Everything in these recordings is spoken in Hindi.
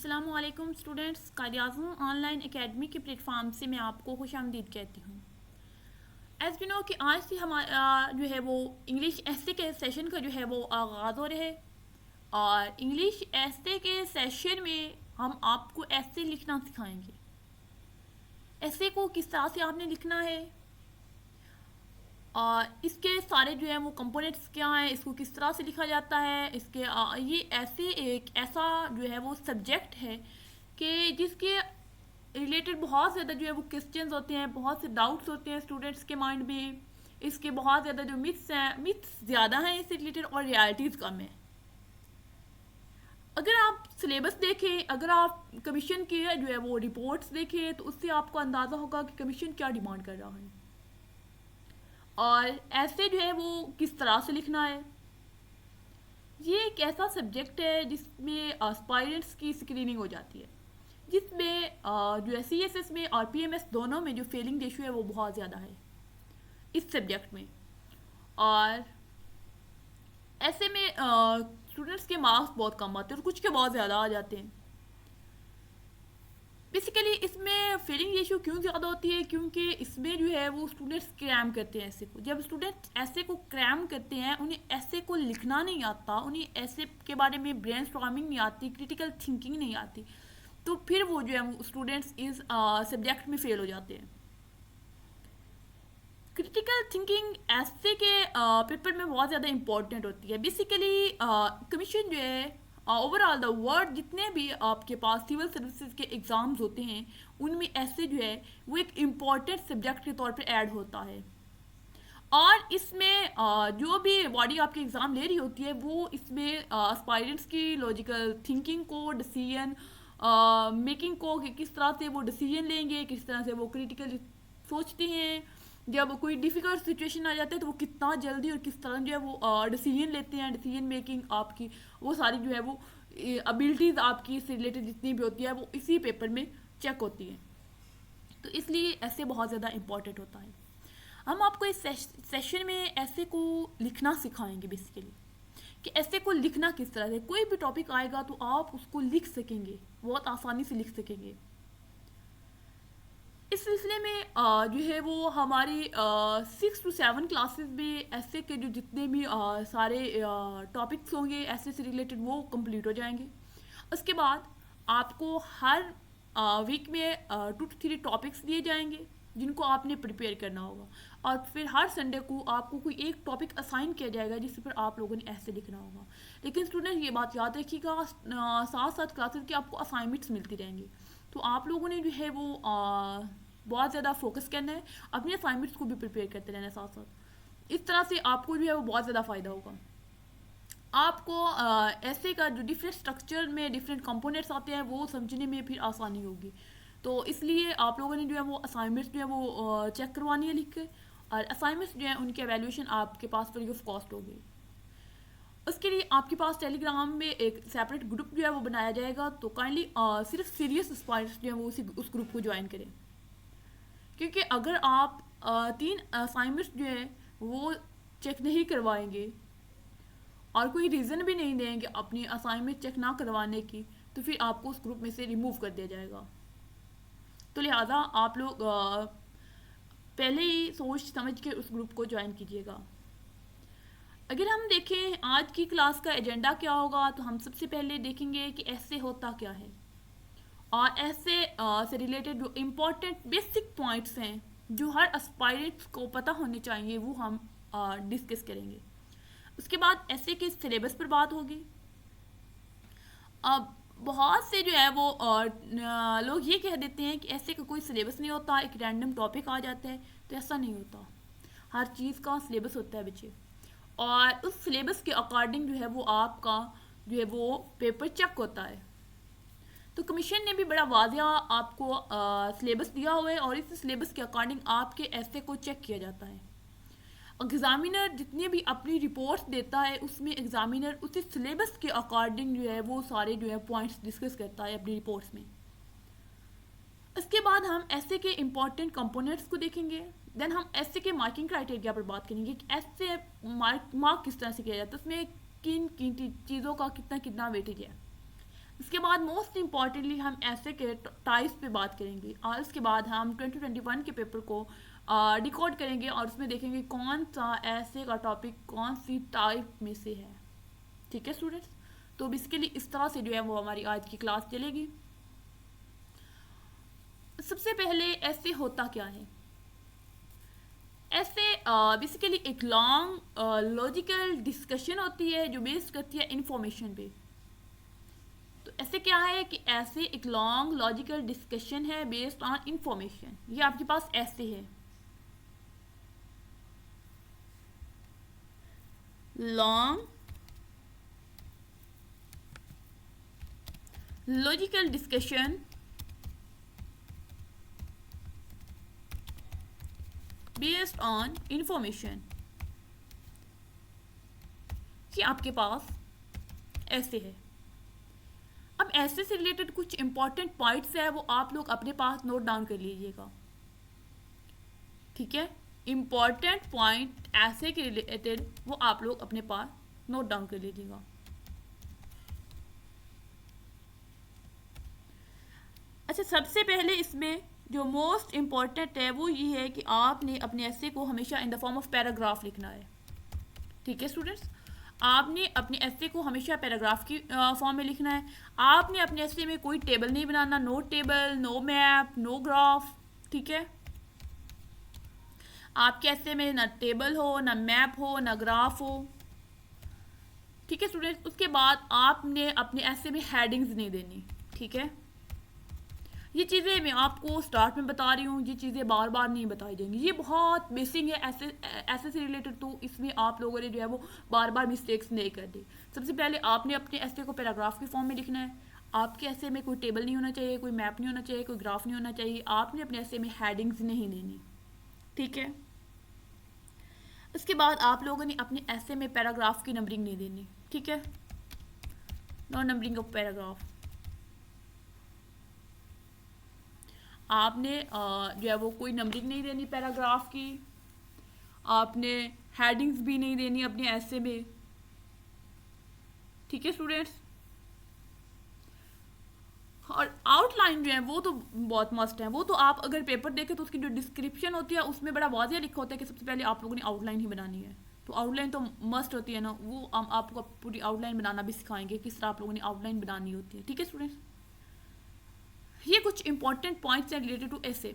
अस्सलामुअलैकुम स्टूडेंट्स, कायद-ए-आज़म ऑनलाइन एकेडमी के प्लेटफॉर्म से मैं आपको खुशामदीद कहती हूँ। एज़ यू नो कि आज से हमारा जो है वो इंग्लिश एस्से के सेशन का जो है वो आगाज़ हो रहा है। और इंग्लिश एस्से के सेशन में हम आपको एस्से लिखना सिखाएंगे। एस्से को किस तरह से आपने लिखना है और इसके सारे जो है वो कंपोनेंट्स क्या हैं, इसको किस तरह से लिखा जाता है। इसके ये ऐसे एक ऐसा जो है वो सब्जेक्ट है कि जिसके रिलेटेड बहुत ज़्यादा जो है वो क्वेश्चंस होते हैं, बहुत से डाउट्स होते हैं स्टूडेंट्स के माइंड में। इसके बहुत ज़्यादा जो मिथ्स हैं, मिथ्स ज़्यादा हैं इससे रिलेटेड और रियलिटीज़ कम है। अगर आप सिलेबस देखें, अगर आप कमीशन की जो है वो रिपोर्ट्स देखें, तो उससे आपको अंदाज़ा होगा कि कमीशन क्या डिमांड कर रहा है और ऐसे जो है वो किस तरह से लिखना है। ये एक ऐसा सब्जेक्ट है जिसमें एस्पायरेंट्स की स्क्रीनिंग हो जाती है, जिसमें जो है CSS में और PMS दोनों में जो फेलिंग रेशियो है वो बहुत ज़्यादा है इस सब्जेक्ट में। और ऐसे में स्टूडेंट्स के मार्क्स बहुत कम आते हैं और कुछ के बहुत ज़्यादा आ जाते हैं। बेसिकली इसमें फेलिंग रेशियो क्यों ज़्यादा होती है? क्योंकि इसमें जो है वो स्टूडेंट्स क्रैम करते हैं ऐसे को। जब स्टूडेंट्स ऐसे को क्रैम करते हैं, उन्हें ऐसे को लिखना नहीं आता, उन्हें ऐसे के बारे में ब्रेनस्टॉर्मिंग नहीं आती, क्रिटिकल थिंकिंग नहीं आती, तो फिर वो जो है स्टूडेंट्स इस सब्जेक्ट में फेल हो जाते हैं। क्रिटिकल थिंकिंग ऐसे के पेपर में बहुत ज़्यादा इंपॉर्टेंट होती है। बेसिकली कमीशन जो है ओवरऑल द वर्ल्ड जितने भी आपके पास सिविल सर्विसेज के एग्ज़ाम्स होते हैं, उनमें ऐसे जो है वो एक इम्पॉर्टेंट सब्जेक्ट के तौर पर ऐड होता है। और इसमें जो भी बॉडी आपके एग्ज़ाम ले रही होती है वो इसमें एस्पायरेंट्स की लॉजिकल थिंकिंग को, डिसीजन मेकिंग को, कि किस तरह से वो डिसीजन लेंगे, किस तरह से वो क्रिटिकल सोचते हैं। जब कोई डिफ़िकल्ट सिचुएशन आ जाता है तो वो कितना जल्दी और किस तरह जो है वो डिसीजन लेते हैं। डिसीजन मेकिंग आपकी वो सारी जो है वो एबिलिटीज़ आपकी इससे रिलेटेड जितनी भी होती है वो इसी पेपर में चेक होती है। तो इसलिए ऐसे बहुत ज़्यादा इम्पॉर्टेंट होता है। हम आपको इस सेशन में ऐसे को लिखना सिखाएंगे बेसिकली, कि ऐसे को लिखना किस तरह से। कोई भी टॉपिक आएगा तो आप उसको लिख सकेंगे, बहुत आसानी से लिख सकेंगे। इस सिलसिले में जो है वो हमारी 6 to 7 क्लासेस में ऐसे के जो जितने भी सारे टॉपिक्स होंगे ऐसे से रिलेटेड वो कंप्लीट हो जाएंगे। उसके बाद आपको हर वीक में 2 to 3 टॉपिक्स दिए जाएंगे जिनको आपने प्रिपेयर करना होगा। और फिर हर संडे को आपको कोई एक टॉपिक असाइन किया जाएगा जिस पर आप लोगों ने ऐसे लिखना होगा। लेकिन स्टूडेंट ये बात याद रखिएगा, साथ साथ क्लासेस की आपको असाइनमेंट्स मिलती रहेंगी, तो आप लोगों ने जो है वो बहुत ज़्यादा फोकस करना है, अपने असाइनमेंट्स को भी प्रिपेयर करते रहना है साथ साथ। इस तरह से आपको जो है वो बहुत ज़्यादा फ़ायदा होगा। आपको ऐसे का जो डिफरेंट स्ट्रक्चर में डिफरेंट कंपोनेंट्स आते हैं वो समझने में फिर आसानी होगी। तो इसलिए आप लोगों ने जो है वो असाइनमेंट्स जो है वो चेक करवानी है लिख के, और असाइनमेंट्स जो है उनकी एवेल्यूशन आपके पास फ्री ऑफ कॉस्ट होगी। उसके लिए आपके पास टेलीग्राम में एक सेपरेट ग्रुप जो है वो बनाया जाएगा, तो काइंडली सिर्फ सीरियस एस्पायरेंट्स जो है वो उस ग्रुप को ज्वाइन करें। क्योंकि अगर आप 3 असाइनमेंट्स जो है वो चेक नहीं करवाएंगे और कोई रीज़न भी नहीं देंगे अपनी असाइनमेंट चेक ना करवाने की, तो फिर आपको उस ग्रुप में से रिमूव कर दिया जाएगा। तो लिहाजा आप लोग पहले ही सोच समझ के उस ग्रुप को ज्वाइन कीजिएगा। अगर हम देखें आज की क्लास का एजेंडा क्या होगा, तो हम सबसे पहले देखेंगे कि ऐसे होता क्या है और ऐसे से रिलेटेड जो इम्पोर्टेंट बेसिक पॉइंट्स हैं जो हर एस्पायरेंट्स को पता होने चाहिए वो हम डिस्कस करेंगे। उसके बाद ऐसे के सिलेबस पर बात होगी। अब बहुत से जो है वो लोग ये कह देते हैं कि ऐसे का कोई सिलेबस नहीं होता, एक रैंडम टॉपिक आ जाता है, तो ऐसा नहीं होता। हर चीज़ का सिलेबस होता है बच्चे, और उस सिलेबस के अकॉर्डिंग जो है वो आपका जो है वो पेपर चेक होता है। तो कमीशन ने भी बड़ा वादिया आपको सिलेबस दिया हुआ है और इस सिलेबस के अकॉर्डिंग आपके ऐसे को चेक किया जाता है। एग्ज़ामिनर जितनी भी अपनी रिपोर्ट्स देता है उसमें एग्ज़ामिनर उसी सिलेबस के अकॉर्डिंग जो है वो सारे जो है पॉइंट्स डिस्कस करता है अपनी रिपोर्ट्स में। इसके बाद हम ऐसे के इम्पॉर्टेंट कंपोनेंट्स को देखेंगे। देन हम ऐसे के मार्किंग क्राइटेरिया पर बात करेंगे कि ऐसे मार्क किस तरह से किया जाता है, उसमें किन किन चीज़ों का कितना कितना वेटेज है। इसके बाद मोस्ट इम्पॉर्टेंटली हम ऐसे के टाइप्स पे बात करेंगे और इसके बाद हम 2021 के पेपर को डिकोड करेंगे और उसमें देखेंगे कौन सा ऐसे का टॉपिक कौन सी टाइप में से है। ठीक है स्टूडेंट्स, तो बेसिकली इस तरह से जो है वो हमारी आज की क्लास चलेगी। सबसे पहले ऐसे होता क्या है? ऐसे बेसिकली एक लॉन्ग लॉजिकल डिस्कशन होती है जो बेस्ड करती है इंफॉर्मेशन पे। तो ऐसे क्या है कि ऐसे एक लॉन्ग लॉजिकल डिस्कशन है बेस्ड ऑन इंफॉर्मेशन। ये आपके पास ऐसे है, long logical discussion based on information. ये आपके पास ऐसे है। अब ऐसे से रिलेटेड कुछ इंपॉर्टेंट पॉइंट्स है वो आप लोग अपने पास नोट डाउन कर लीजिएगा। ठीक है, इंपॉर्टेंट पॉइंट ऐसे के रिलेटेड वो आप लोग अपने पास नोट डाउन कर लीजिएगा। अच्छा, सबसे पहले इसमें जो मोस्ट इम्पॉर्टेंट है वो ये है कि आपने अपने ऐसे को हमेशा in the form of paragraph लिखना है। ठीक है स्टूडेंट्स, आपने अपने ऐसे को हमेशा पैराग्राफ की फॉर्म में लिखना है। आपने अपने ऐसे में कोई टेबल नहीं बनाना, no table, no map, no graph. ठीक है, आपके ऐसे में ना टेबल हो, ना मैप हो, ना ग्राफ हो। ठीक है स्टूडेंट्स, उसके बाद आपने अपने ऐसे में हेडिंग्स नहीं देनी। ठीक है, ये चीज़ें मैं आपको स्टार्ट में बता रही हूँ, ये चीज़ें बार बार नहीं बताई जाएंगी, ये बहुत बेसिक है ऐसे से रिलेटेड। तो इसमें आप लोगों ने जो है वो बार बार मिस्टेक्स नहीं कर दी। सबसे पहले आपने अपने ऐसे को पैराग्राफ के फॉर्म में लिखना है। आपके ऐसे में कोई टेबल नहीं होना चाहिए, कोई मैप नहीं होना चाहिए, कोई ग्राफ नहीं होना चाहिए। आपने अपने ऐसे में हेडिंग्स नहीं देनी। ठीक है, उसके बाद आप लोगों ने अपने ऐसे में पैराग्राफ की नंबरिंग नहीं देनी। ठीक है, नो नंबरिंग ऑफ पैराग्राफ। आपने जो है वो कोई नंबरिंग नहीं देनी पैराग्राफ की। आपने हेडिंग्स भी नहीं देनी अपने ऐसे में। ठीक है स्टूडेंट्स, और आउटलाइन जो है वो तो बहुत मस्ट है। वो तो आप अगर पेपर देखें तो उसकी जो डिस्क्रिप्शन होती है उसमें बड़ा वाज़िया लिखा होता है कि सबसे पहले आप लोगों ने आउटलाइन ही बनानी है। तो आउटलाइन तो मस्ट होती है ना, वो हम आपको पूरी आउटलाइन बनाना भी सिखाएंगे, किस तरह आप लोगों ने आउटलाइन बनानी होती है। ठीक है स्टूडेंट्स, ये कुछ इंपॉर्टेंट पॉइंट्स हैं रिलेटेड टू ऐसे,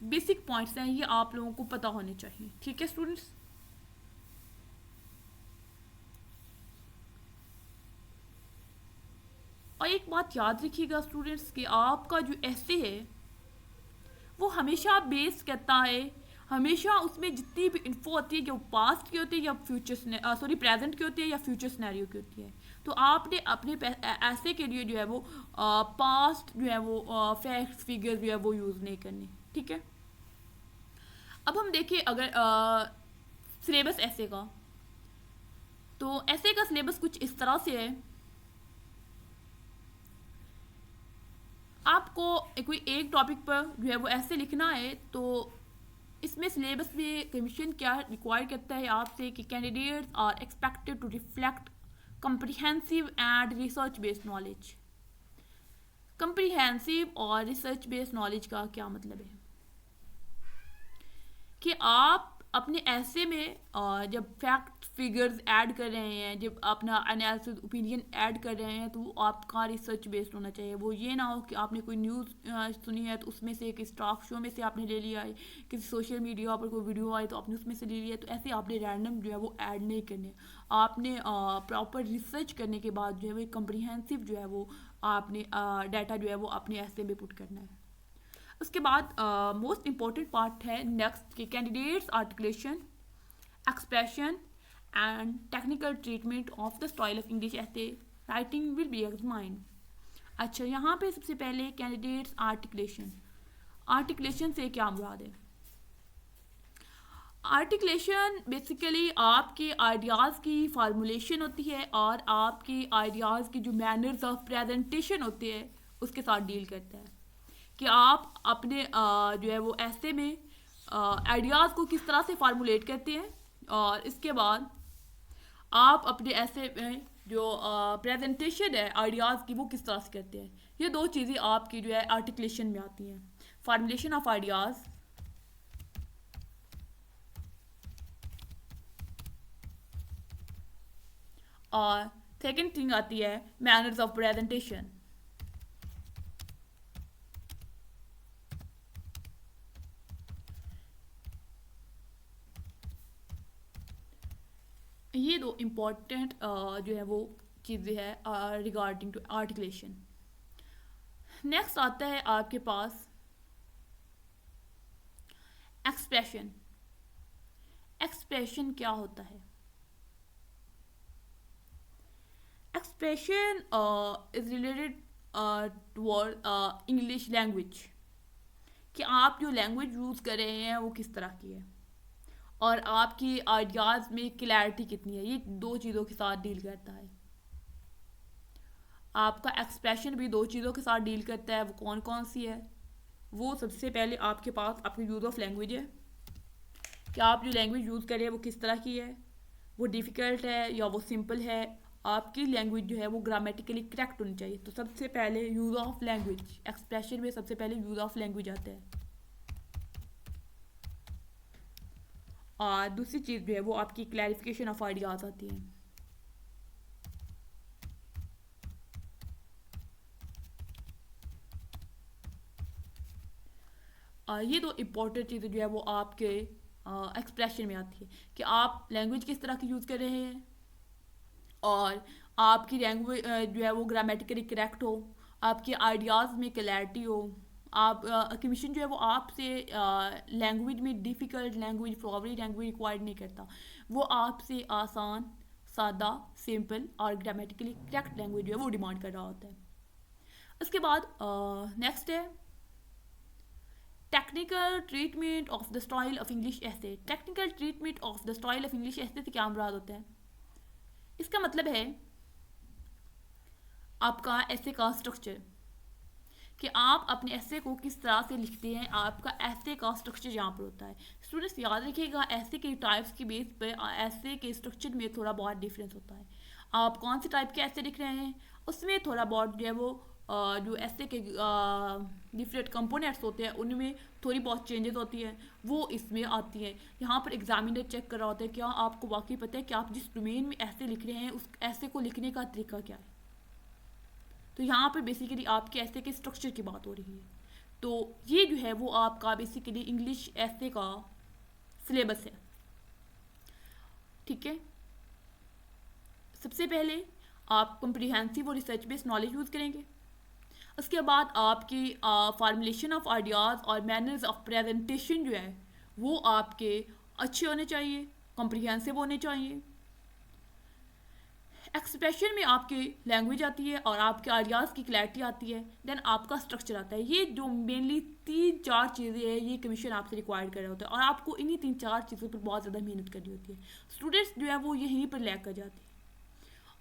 बेसिक पॉइंट्स हैं, ये आप लोगों को पता होने चाहिए। ठीक है स्टूडेंट्स, और एक बात याद रखिएगा स्टूडेंट्स कि आपका जो ऐसे है वो हमेशा बेस करता है, हमेशा उसमें जितनी भी इन्फो होती है, कि वो पास्ट की होती है या फ्यूचर प्रेजेंट की होती है या फ्यूचर सिनेरियो की होती है। तो आपने अपने ऐसे के लिए जो है वो पास्ट जो है वो फैक्ट फिगर जो है वो यूज़ नहीं करनी। ठीक है, अब हम देखिए अगर सिलेबस ऐसे का, तो ऐसे का सिलेबस कुछ इस तरह से है। आपको कोई एक टॉपिक पर जो है वो ऐसे लिखना है, तो इसमें सिलेबस में कमीशन क्या रिक्वायर करता है आपसे कि candidates are expected to reflect comprehensive and research based knowledge. Comprehensive और रिसर्च बेस्ड नॉलेज का क्या मतलब है कि आप अपने ऐसे में जब फैक्ट फिगर्स ऐड कर रहे हैं, जब अपना एनालिसिस ओपिनियन ऐड कर रहे हैं, तो वो आपका रिसर्च बेस्ड होना चाहिए। वो ये ना हो कि आपने कोई न्यूज़ सुनी है तो उसमें से किसी टॉक शो में से आपने ले लिया है, किसी सोशल मीडिया पर कोई वीडियो आए तो आपने उसमें से ले लिया है। तो ऐसे आपने रैंडम जो है वो ऐड नहीं करने, आपने प्रॉपर रिसर्च करने के बाद जो है वो कम्प्रीहेंसिव जो है वो आपने डाटा जो है वो अपने ऐसे में पुट करना है। उसके बाद मोस्ट इम्पॉर्टेंट पार्ट है नेक्स्ट कि candidates articulation, expression and technical treatment of the style of English ऐसे राइटिंग विल बी एग्जामाइंड। अच्छा, यहाँ पे सबसे पहले कैंडिडेट्स आर्टिकुलेशन। आर्टिकुलेशन से क्या मुराद है? आर्टिकुलेशन बेसिकली आपके आइडियाज़ की फार्मूलेशन होती है और आपके आइडियाज़ की जो मैनर्स ऑफ प्रेजेंटेशन होते हैं उसके साथ डील करता है कि आप अपने जो है वो ऐसे में आइडियाज़ को किस तरह से फार्मूलेट करते हैं, और इसके बाद आप अपने ऐसे में जो प्रेजेंटेशन है आइडियाज़ की वो किस तरह से करते हैं। ये दो चीज़ें आपकी जो है आर्टिकुलेशन में आती हैं, फार्मुलेशन ऑफ आइडियाज़ और सेकंड थिंग आती है मैनर्स ऑफ प्रेजेंटेशन। ये दो इम्पॉर्टेंट जो है वो चीज़ें हैं रिगार्डिंग टू आर्टिकुलेशन। नेक्स्ट आता है आपके पास एक्सप्रेशन। एक्सप्रेशन क्या होता है? Expression is related toward English language, कि आप जो लैंग्वेज यूज़ कर रहे हैं वो किस तरह की है और आपकी आइडियाज़ में क्लैरिटी कितनी है। ये दो चीज़ों के साथ डील करता है। आपका एक्सप्रेशन भी दो चीज़ों के साथ डील करता है। वो कौन कौन सी है? वो सबसे पहले आपके पास आपकी यूज़ ऑफ लैंग्वेज है, कि आप जो लैंग्वेज यूज़ कर रहे हैं वो किस तरह की है, वो डिफ़िकल्ट है या वो सिंपल है। आपकी लैंग्वेज जो है वो ग्रामेटिकली करेक्ट होनी चाहिए। तो सबसे पहले यूज़ ऑफ लैंग्वेज, एक्सप्रेशन में सबसे पहले यूज़ ऑफ लैंग्वेज आता है। और दूसरी चीज़ जो है वो आपकी क्लैरिफिकेशन ऑफ आइडियाज़ आती है। ये दो इम्पोर्टेंट चीज़ें जो है वो आपके एक्सप्रेशन में आती है, कि आप लैंग्वेज किस तरह की यूज़ कर रहे हैं और आपकी लैंग्वेज जो है वो ग्रामेटिकली करेक्ट हो, आपके आइडियाज़ में क्लैरिटी हो। आप कमीशन जो है वो आपसे लैंग्वेज में डिफ़िकल्ट लैंग्वेज, फ्लॉवरी लैंग्वेज रिक्वायर्ड नहीं करता। वो आपसे आसान, सादा, सिंपल और ग्रामेटिकली करेक्ट लैंग्वेज जो है वो डिमांड कर रहा होता है। उसके बाद नेक्स्ट है technical treatment of the style of English essay. Technical treatment of the style of English essay से क्या मुराद होता है? इसका मतलब है आपका ऐसे का स्ट्रक्चर, कि आप अपने ऐसे को किस तरह से लिखते हैं। आपका ऐसे का स्ट्रक्चर यहाँ पर होता है। स्टूडेंट्स याद रखिएगा, ऐसे के टाइप्स की बेस पर ऐसे के स्ट्रक्चर में थोड़ा बहुत डिफरेंस होता है। आप कौन से टाइप के ऐसे लिख रहे हैं उसमें थोड़ा बहुत जो है वो जो ऐसे के डिफरेंट कंपोनेंट्स होते हैं उनमें थोड़ी बहुत चेंजेस होती है, वो इसमें आती है। यहाँ पर एग्जामिनर चेक कर रहा होता है क्या आपको वाकई पता है कि आप जिस डोमेन में ऐसे लिख रहे हैं उस ऐसे को लिखने का तरीका क्या है। तो यहाँ पर बेसिकली आपके ऐसे के स्ट्रक्चर की बात हो रही है। तो ये जो है वो आपका बेसिकली इंग्लिश ऐसे का सिलेबस है। ठीक है, सबसे पहले आप कॉम्प्रिहेंसिव और रिसर्च बेस्ड नॉलेज यूज़ करेंगे। उसके बाद आपकी फार्मुलेशन ऑफ आइडियाज़ और मैनर्स ऑफ प्रेजेंटेशन जो है वो आपके अच्छे होने चाहिए, कॉम्प्रिहेंसिव होने चाहिए। एक्सप्रेशन में आपकी लैंग्वेज आती है और आपके आइडियाज़ की क्लैरिटी आती है। देन आपका स्ट्रक्चर आता है। ये जो मेनली 3-4 चीज़ें हैं ये कमीशन आपसे रिक्वायर्ड कर रहा होता है और आपको इन्हीं 3-4 चीज़ों पर बहुत ज़्यादा मेहनत करनी होती है। स्टूडेंट्स जो है वो यहीं पर लैग कर जाते हैं।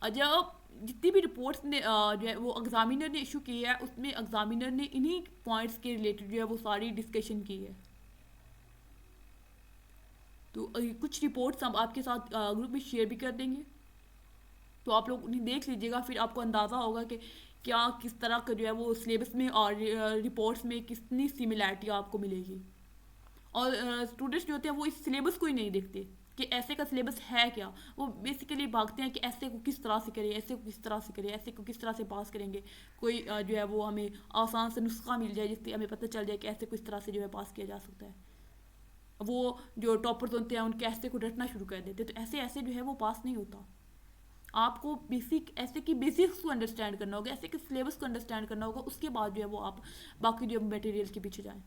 और जब जितनी भी रिपोर्ट्स ने जो है वो एग्जामिनर ने इशू की है उसमें एग्जामिनर ने इन्हीं पॉइंट्स के रिलेटेड जो है वो सारी डिस्कशन की है। तो कुछ रिपोर्ट्स हम आपके साथ ग्रुप में शेयर भी कर देंगे, तो आप लोग उन्हें देख लीजिएगा। फिर आपको अंदाज़ा होगा कि क्या किस तरह का जो है वो सिलेबस में और रिपोर्ट्स में कितनी सिमिलैरिटी आपको मिलेगी। और स्टूडेंट्स जो होते हैं वो इस सिलेबस को ही नहीं देखते कि ऐसे का सिलेबस है क्या। वो बेसिकली भागते हैं कि ऐसे को किस तरह से करें, ऐसे को किस तरह से करें, ऐसे को किस तरह से पास करेंगे। कोई जो है वो हमें आसान से नुस्खा मिल जाए जिससे हमें पता चल जाए कि ऐसे को इस तरह से जो है पास किया जा सकता है। वो जो टॉपर्स होते हैं उनके ऐसे को रटना शुरू कर देते, तो ऐसे ऐसे जो है वो पास नहीं होता। आपको बेसिक ऐसे की बेसिक्स को अंडरस्टैंड करना होगा, ऐसे के सिलेबस को अंडरस्टैंड करना होगा, उसके बाद जो है वो आप बाकी जो मटेरियल के पीछे जाएं।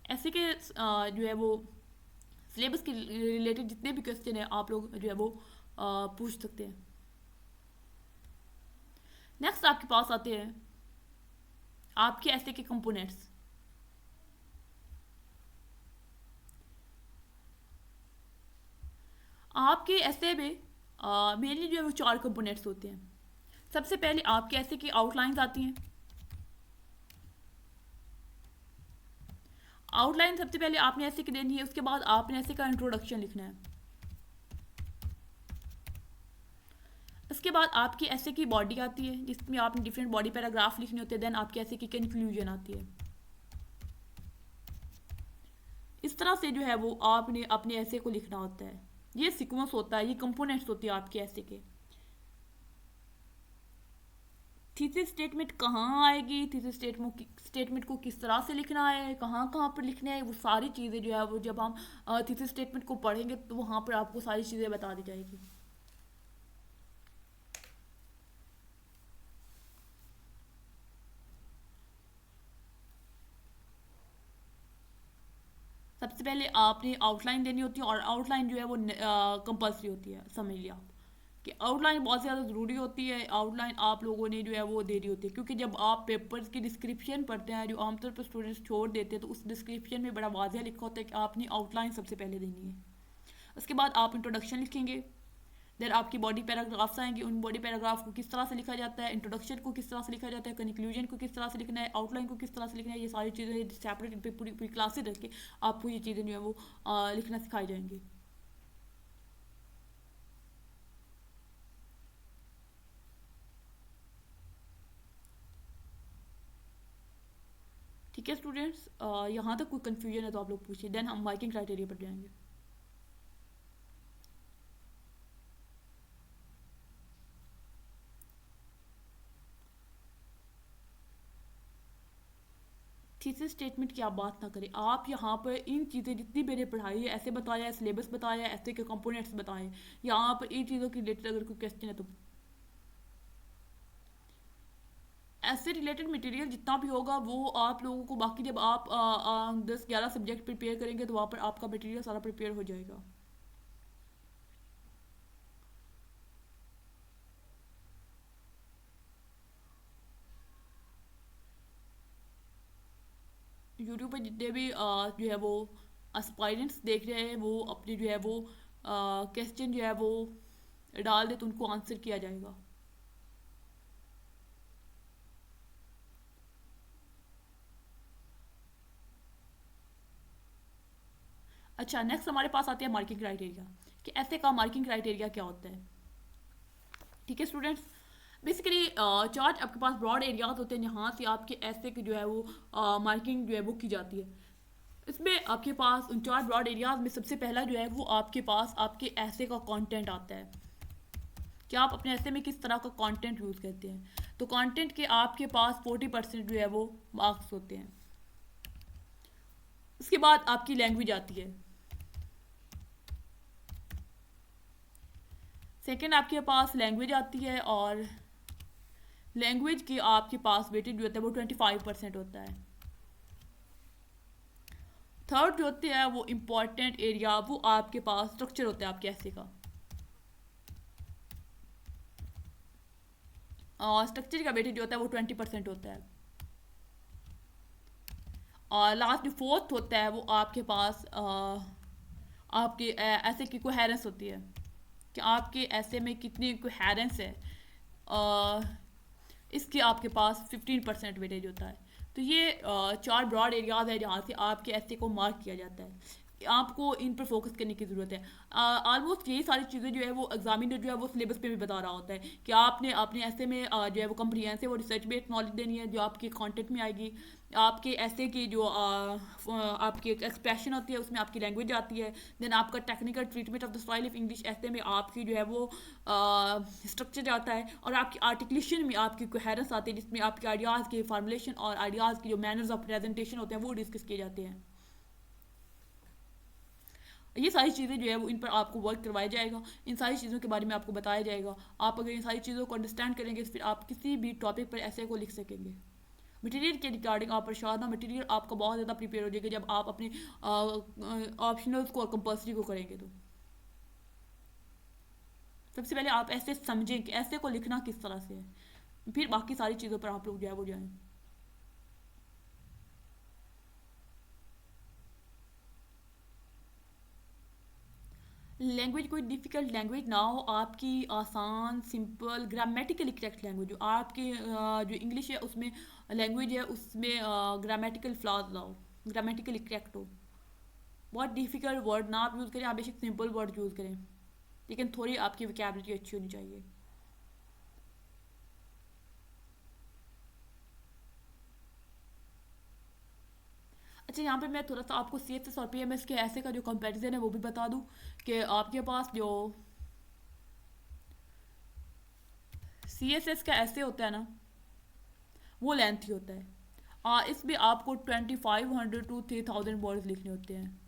ऐसे के जो है वो सिलेबस के रिलेटेड जितने भी क्वेश्चन है आप लोग जो है वो पूछ सकते हैं। नेक्स्ट आपके पास आते हैं आपके ऐसे के कंपोनेंट्स। आपके ऐसे में मेनली जो है वो 4 कंपोनेंट्स होते हैं। सबसे पहले आपके ऐसे की आउटलाइंस आती हैं। आउटलाइन सबसे पहले आपने ऐसे की देनी है, उसके बाद आपने ऐसे का इंट्रोडक्शन लिखना है। उसके बाद आपकी ऐसे की बॉडी आती है जिसमें आपने डिफरेंट बॉडी पैराग्राफ लिखने होते हैं। देन आपकी ऐसे की कंक्लूजन आती है। इस तरह से जो है वो आपने अपने ऐसे को लिखना होता है। ये सीक्वेंस होता है, ये कंपोनेंट्स होती है आपके ऐसे के। थीसिस स्टेटमेंट कहाँ आएगी, थीसिस स्टेटमेंट को किस तरह से लिखना है, कहाँ कहाँ पर लिखना है, वो सारी चीज़ें जो है वो जब हम थीसिस स्टेटमेंट को पढ़ेंगे तो वहाँ पर आपको सारी चीज़ें बता दी जाएगी। सबसे पहले आपने आउटलाइन देनी होती है, और आउटलाइन जो है वो कंपल्सरी होती है। समझ लिया आप कि आउटलाइन बहुत ज़्यादा ज़रूरी होती है। आउटलाइन आप लोगों ने जो है वो दे दी होती है, क्योंकि जब आप पेपर्स की डिस्क्रिप्शन पढ़ते हैं जो आमतौर पर स्टूडेंट्स छोड़ देते हैं, तो उस डिस्क्रिप्शन में बड़ा वाज़ह लिखा होता है कि आपने आउटलाइन सबसे पहले देनी है। उसके बाद आप इंट्रोडक्शन लिखेंगे। देन आपकी बॉडी पैराग्राफ्स आएंगे, उन बॉडी पैराग्राफ को किस तरह से लिखा जाता है, इंट्रोडक्शन को किस तरह से लिखा जाता है, कंक्लूजन को किस तरह से लिखना है, आउटलाइन को किस तरह से लिखना है, ये सारी चीज़ें सेपरेट पे पूरी पूरी क्लासेज रख के आपको ये चीज़ें जो है वो लिखना सिखाई जाएंगी। ठीक है स्टूडेंट्स, यहाँ तक कोई कन्फ्यूजन है तो आप लोग पूछिए। देन हम मार्किंग क्राइटेरिया पर जाएंगे। थीसिस स्टेटमेंट की आप बात ना करें, आप यहाँ पर इन चीज़ें जितनी मैंने पढ़ाई है, ऐसे बताया है, सिलेबस बताया है, ऐसे के कंपोनेंट्स बताए, यहाँ पर इन चीज़ों के रिलेटेड अगर कोई क्वेश्चन है तो ऐसे रिलेटेड मटेरियल जितना भी होगा वो आप लोगों को, बाकी जब आप 10-11 सब्जेक्ट प्रिपेयर करेंगे तो वहाँ पर आपका मटेरियल सारा प्रिपेयर हो जाएगा। यूट्यूब पर जितने भी जो है वो एस्पायरेंट्स देख रहे हैं, वो अपने जो है वो क्वेश्चन जो है वो डाल दे तो उनको आंसर किया जाएगा। अच्छा, नेक्स्ट हमारे पास आते हैं मार्किंग क्राइटेरिया, कि ऐसे का मार्किंग क्राइटेरिया क्या होता है। ठीक है स्टूडेंट्स, बेसिकली चार्ट आपके पास ब्रॉड एरियाज होते हैं जहाँ से आपके ऐसे की जो है वो मार्किंग जो है वो की जाती है। इसमें आपके पास उन चार ब्रॉड एरियाज में सबसे पहला जो है वो आपके पास आपके ऐसे का कंटेंट आता है, कि आप अपने ऐसे में किस तरह का कंटेंट यूज़ करते हैं। तो कंटेंट के आपके पास 40% जो है वो मार्क्स होते हैं। उसके बाद आपकी लैंग्वेज आती है। सेकंड आपके पास लैंग्वेज आती है, और लैंग्वेज की आपके पास वेटेज जो होता है वो 25% होता है। थर्ड जो होते हैं वो इम्पॉर्टेंट एरिया, वो आपके पास स्ट्रक्चर होता है आपके ऐसे का, और स्ट्रक्चर का वेटेज जो होता है वो 20% होता है। और लास्ट जो फोर्थ होता है वो आपके पास आपके ऐसे की कोहेरेंस होती है, कि आपके ऐसे में कितनी कोहेरेंस है, इसके आपके पास 15% वेटेज होता है। तो ये चार ब्रॉड एरियाज है जहाँ से आपके ऐसे को मार्क किया जाता है। आपको इन पर फोकस करने की ज़रूरत है। ऑलमोस्ट यही सारी चीज़ें जो है वो एग्जामिनर जो है वो सिलेबस पे भी बता रहा होता है, कि आपने अपने ऐसे में जो है वो कम्प्रीहेंसिव और रिसर्च बेस्ड नॉलेज देनी है, जो आपके कंटेंट में आएगी। आपके ऐसे की जो आपकी एक्सप्रेशन होती है उसमें आपकी लैंग्वेज आती है। देन आपका technical treatment of the style of English, ऐसे में आपकी जो है वो स्ट्रक्चर जाता है, और आपकी आर्टिकुलेशन में आपकी कोहेरेंस आती है, जिसमें आपके आइडियाज़ के फार्मुलेशन और आइडियाज़ की जो मैनर्स ऑफ प्रेजेंटेशन होते हैं वो डिस्कस किए जाते हैं। ये सारी चीज़ें जो है वो इन पर आपको वर्क करवाया जाएगा, इन सारी चीज़ों के बारे में आपको बताया जाएगा। आप अगर इन सारी चीज़ों को अंडरस्टैंड करेंगे तो फिर आप किसी भी टॉपिक पर ऐसे को लिख सकेंगे। मटेरियल के रिगार्डिंग आप परेशान ना, मटेरियल आपका बहुत ज़्यादा प्रिपेयर हो जाएगा जब आप अपने ऑप्शनल्स को और कंपल्सरी को करेंगे। तो सबसे पहले आप ऐसे समझें कि ऐसे को लिखना किस तरह से है, फिर बाकी सारी चीज़ों पर आप लोग जो है वो जाएँ। लैंग्वेज कोई डिफ़िकल्ट लैंग्वेज ना हो, आपकी आसान सिंपल ग्रामेटिकली करेक्ट लैंग्वेज हो। आपकी जो इंग्लिश है उसमें लैंग्वेज है उसमें ग्रामेटिकल फ्लॉज ना हो, ग्रामेटिकली करेक्ट हो। बहुत डिफिकल्ट वर्ड ना आप यूज़ करें, आप बेशक सिंपल वर्ड यूज़ करें, लेकिन थोड़ी आपकी वोकैबुलरी अच्छी होनी चाहिए। अच्छा, यहाँ पे मैं थोड़ा सा आपको CSS और PMS के ऐसे का जो कंपैरिजन है वो भी बता दूँ कि आपके पास जो CSS का ऐसे होता है ना, वो लेंथी होता है, और इसमें आपको 2500 to 3000 वर्ड्स लिखने होते हैं।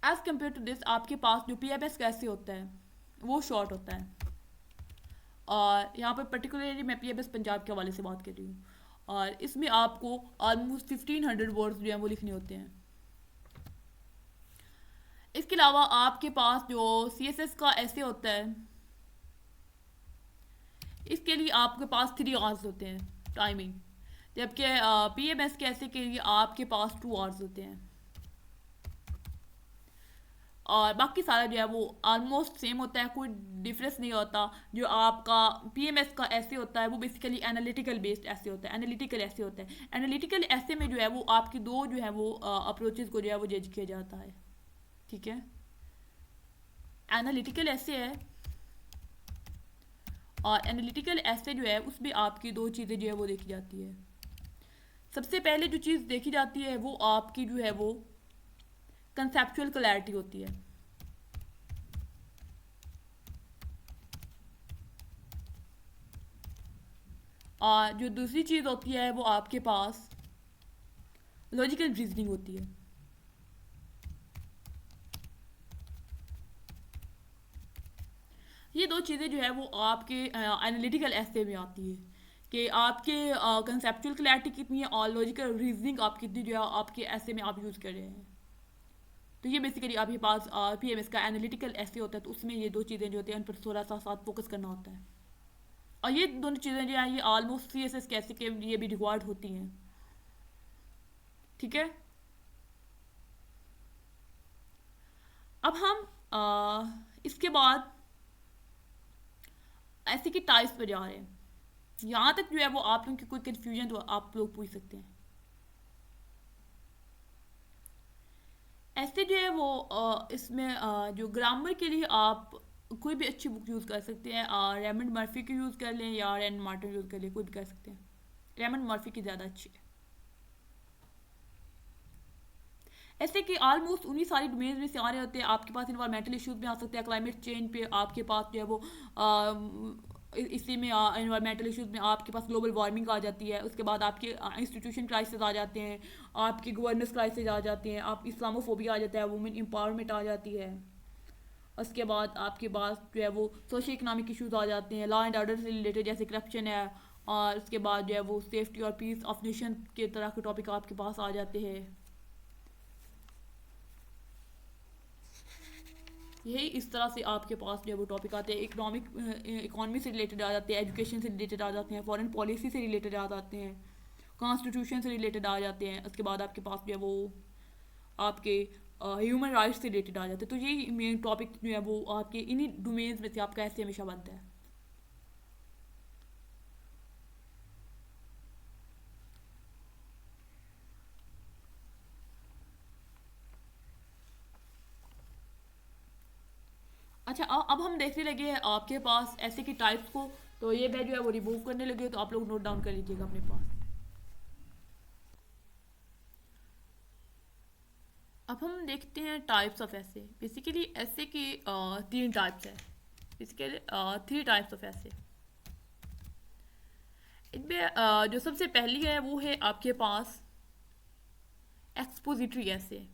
एज कम्पेयर टू दिस आपके पास जो PMS का ऐसे होता है वो शॉर्ट होता है। और यहाँ पर पर्टिकुलरली मैं PMS पंजाब के हवाले से बात कर रही हूँ, और इसमें आपको ऑलमोस्ट 1500 वर्ड्स जो हैं वो लिखने होते हैं। इसके अलावा आपके पास जो CSS का ऐसे होता है, इसके लिए आपके पास 3 आवर्स होते हैं टाइमिंग, जबकि PMS के ऐसे के लिए आपके पास 2 आवर्स होते हैं। और बाकी सारा जो है वो ऑलमोस्ट सेम होता है, कोई डिफरेंस नहीं होता। जो आपका PMS का ऐसे होता है वो बेसिकली एनालिटिकल बेस्ड ऐसे होता है, एनालिटिकल ऐसे होता है। एनालिटिकल ऐसे में जो है वो आपकी दो जो है वो अप्रोचेस को जो है वो जज किया जाता है, ठीक है। एनालिटिकल ऐसे है, और एनालिटिकल ऐसे जो है उसमें आपकी दो चीज़ें जो है वो देखी जाती है। सबसे पहले जो चीज़ देखी जाती है वो आपकी जो है वो कंसेप्चुअल क्लैरिटी होती है। और जो दूसरी चीज़ होती है वो आपके पास लॉजिकल रीजनिंग होती है। ये दो चीज़ें जो है वो आपके एनालिटिकल ऐसे में आती है कि आपके कंसेप्चुअल क्लैरिटी कितनी है और लॉजिकल रीजनिंग आप कितनी जो है आपके ऐसे में आप यूज़ कर रहे हैं। तो ये बेसिकली आपके पास PMS का एनालिटिकल ऐसे होता है, तो उसमें ये दो चीज़ें जो होती हैं उन पर थोड़ा सा साथ फोकस करना होता है। और ये दोनों चीज़ें जो हैं ये ऑलमोस्ट CSS कैसे के लिए भी रिक्वायर्ड होती हैं, ठीक है। अब हम इसके बाद ऐसे की टाइप्स पर जा रहे हैं। यहाँ तक जो है वो आप लोगों की कोई कन्फ्यूजन तो आप लोग पूछ सकते हैं। ऐसे जो है वो इसमें जो ग्रामर के लिए आप कोई भी अच्छी बुक यूज़ कर सकते हैं। रेमंड मर्फी की यूज़ कर लें या रैन मार्टिन यूज़ कर लें, कोई भी कर सकते हैं। रेमंड मर्फी की ज़्यादा अच्छी है। ऐसे कि ऑलमोस्ट उन्हीं सारी डोमेन्स में से आ रहे होते हैं। आपके पास इन्वायरमेंटल इश्यूज में आ सकते हैं, क्लाइमेट चेंज पे आपके पास जो है वो इसी में इन्वायरमेंटल इश्यूज में आपके पास ग्लोबल वार्मिंग आ जाती है। उसके बाद आपके इंस्टीट्यूशन क्राइसिस आ जाते हैं, आपकी गवर्नेंस क्राइसिस आ जाते हैं, आप इस्लामोफोबिया आ जाता है, वुमेन एम्पावरमेंट आ जाती है। उसके बाद आपके पास जो है वो सोशल इकनॉमिक इश्यूज आ जाते हैं, लॉ एंड ऑर्डर से रिलेटेड जैसे करप्शन है। और उसके बाद जो है वो सेफ्टी और पीस ऑफ नेशन के तरह के टॉपिक आपके पास आ जाते हैं। यही इस तरह से आपके पास जो है वो टॉपिक आते हैं। इकोनॉमी से रिलेटेड आ जाते हैं, एजुकेशन से रिलेटेड आ जाते हैं, फॉरेन पॉलिसी से रिलेटेड आ जाते हैं, कॉन्स्टिट्यूशन से रिलेटेड आ जाते हैं। उसके बाद आपके पास जो है वो आपके ह्यूमन राइट्स से रिलेटेड आ जाते हैं। तो यही मेन टॉपिक जो है वो आपके इन्हीं डोमेन्स में से आपका ऐसे हमेशा बनता है। अच्छा, अब हम देखने लगे हैं आपके पास ऐसे की टाइप्स को। तो ये मैं जो है वो रिमूव करने लगे, तो आप लोग नोट डाउन कर लीजिएगा अपने पास। अब हम देखते हैं टाइप्स ऑफ ऐसे। बेसिकली ऐसे की 3 टाइप्स है। बेसिकली 3 टाइप्स ऑफ ऐसे। इनमें जो सबसे पहली है वो है आपके पास एक्सपोजिटरी ऐसे।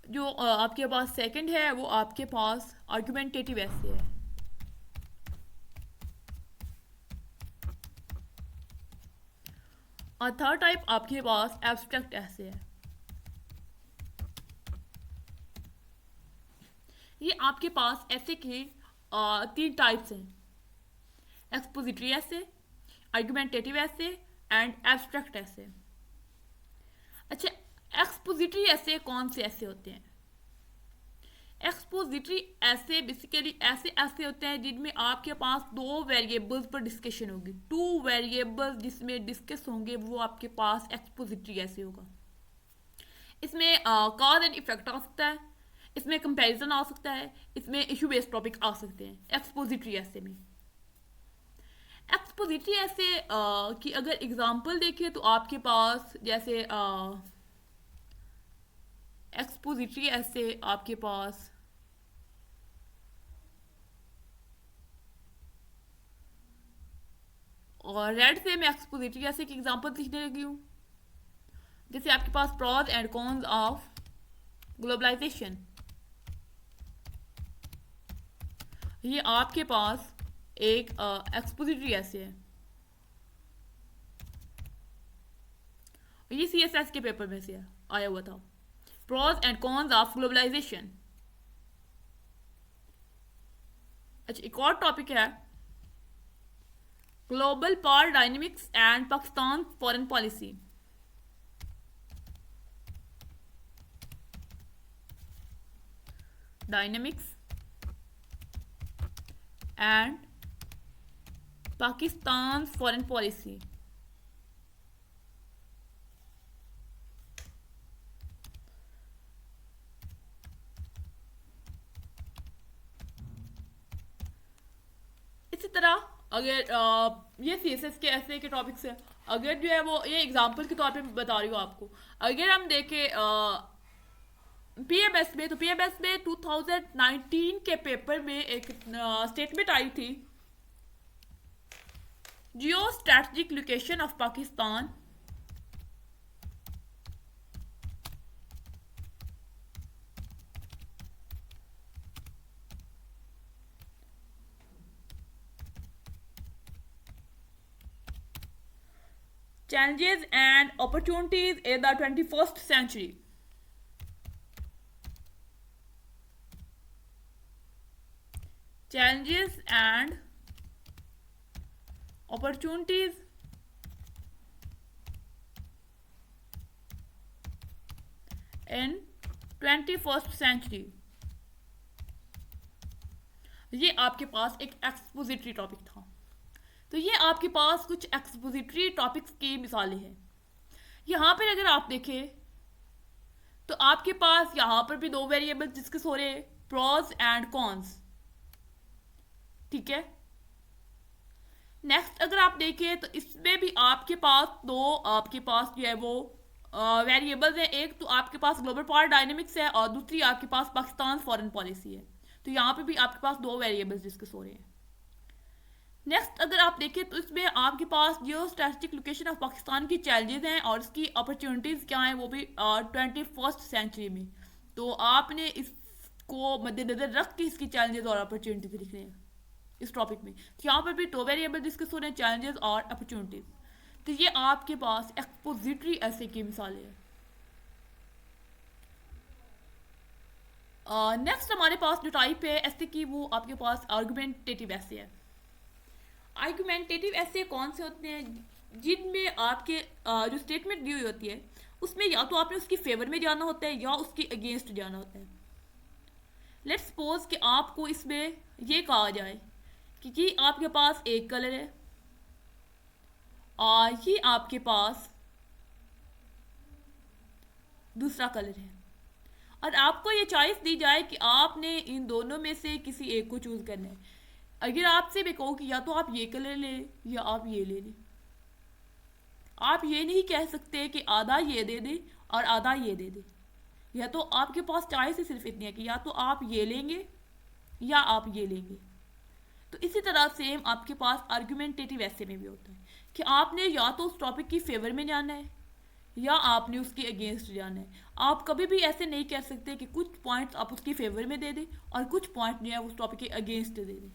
जो आपके पास सेकंड है वो आपके पास आर्गुमेंटेटिव ऐसे है। और थर्ड टाइप आपके पास एब्स्ट्रैक्ट ऐसे है। ये आपके पास ऐसे के 3 टाइप्स हैं: एक्सपोजिटरी ऐसे, आर्गुमेंटेटिव ऐसे एंड एब्स्ट्रैक्ट ऐसे। अच्छा, एक्सपोजिटरी ऐसे कौन से ऐसे होते हैं? एक्सपोजिटरी ऐसे बेसिकली ऐसे ऐसे होते हैं जिनमें आपके पास दो वेरिएबल्स पर डिस्कशन होगी, टू वेरिएबल्स जिसमें डिस्कस होंगे, वो आपके पास एक्सपोजिटरी ऐसे होगा। इसमें कॉज एंड इफेक्ट आ सकता है, इसमें कंपैरिजन आ सकता है, इसमें इशू बेस्ड टॉपिक आ सकते हैं एक्सपोजिटरी ऐसे में। एक्सपोजिटरी ऐसे कि अगर एग्जांपल देखें तो आपके पास जैसे एक्सपोजिटरी ऐसे आपके पास और रेड से मैं एक्सपोजिटरी ऐसे की एग्जांपल लिखने लगी हूँ। जैसे आपके पास pros and cons of globalisation, ये आपके पास एक एक्सपोजिटरी ऐसे है। ये सीएसएस के पेपर में से आया हुआ था, pros and cons of globalisation. अच्छा, एक और टॉपिक है global power dynamics and Pakistan foreign policy. Dynamics and Pakistan foreign policy. इसी तरह अगर ये सीएसएस के ऐसे के टॉपिक्स है, अगर जो है वो ये एग्जांपल के तौर पे बता रही हूँ आपको। अगर हम देखें पीएमएस में, तो पीएमएस में 2019 के पेपर में एक स्टेटमेंट आई थी, geostrategic location of Pakistan challenges and opportunities in the 21st century. Challenges and opportunities in 21st century. ये आपके पास एक एक्सपोजिटरी टॉपिक था। तो ये आपके पास कुछ एक्सपोजिटरी टॉपिक्स की मिसालें हैं। यहाँ पर अगर आप देखें तो आपके पास यहाँ पर भी दो वेरिएबल डिस्कस हो रहे हैं, प्रॉज एंड कॉन्स, ठीक है। नेक्स्ट अगर आप देखें तो इसमें भी आपके पास दो आपके पास जो है वो वेरिएबल्स हैं। एक तो आपके पास ग्लोबल पावर डायनेमिक्स है और दूसरी आपके पास पाकिस्तान फॉरेन पॉलिसी है। तो यहाँ पे भी आपके पास दो वेरिएबल्स डिस्कस हो रहे हैं। नेक्स्ट अगर आप देखें तो इसमें आपके पास जियो स्ट्रैटेजिक लोकेशन ऑफ पाकिस्तान की चैलेंजेस हैं और इसकी अपॉर्चुनिटीज़ क्या हैं, वो भी 21st सेंचुरी में। तो आपने इसको मद्देनजर रख के इसकी चैलेंजेस और अपॉर्चुनिटीज लिखने हैं इस टॉपिक में। तो यहाँ पर भी दो वेरिएबल डिस्कस हो रहे हैं, चैलेंजेस और अपॉर्चुनिटीज। तो ये आपके पास एक्सपोजिटरी ऐसे की मिसालें हैं। नेक्स्ट हमारे पास जो टाइप है ऐसे की, वो आपके पास आर्गुमेंटेटिव ऐसे है। आर्गुमेंटेटिव ऐसे कौन से होते हैं जिनमें आपके जो स्टेटमेंट दी हुई होती है उसमें या तो आपने उसकी फेवर में जाना होता है या उसके अगेंस्ट जाना होता है। लेट्स सपोज कि आपको इसमें ये कहा जाए कि आपके पास एक कलर है और ये आपके पास दूसरा कलर है, और आपको ये चॉइस दी जाए कि आपने इन दोनों में से किसी एक को चूज करना है। अगर आपसे भी कहो कि या तो आप ये कलर ले या आप ये ले लें, आप ये नहीं कह सकते कि आधा ये दे दे और आधा ये दे दे। या तो आपके पास चॉइस ही सिर्फ इतनी है कि या तो आप ये लेंगे या आप ये लेंगे। तो इसी तरह सेम आपके पास आर्गुमेंटेटिव ऐसे में भी होता है कि आपने या तो उस टॉपिक की फेवर में जाना है या आपने उसके अगेंस्ट जाना है। आप कभी भी ऐसे नहीं कह सकते कि कुछ पॉइंट्स आप उसकी फेवर में दे दें और कुछ पॉइंट जो है उस टॉपिक के अगेंस्ट दे दें।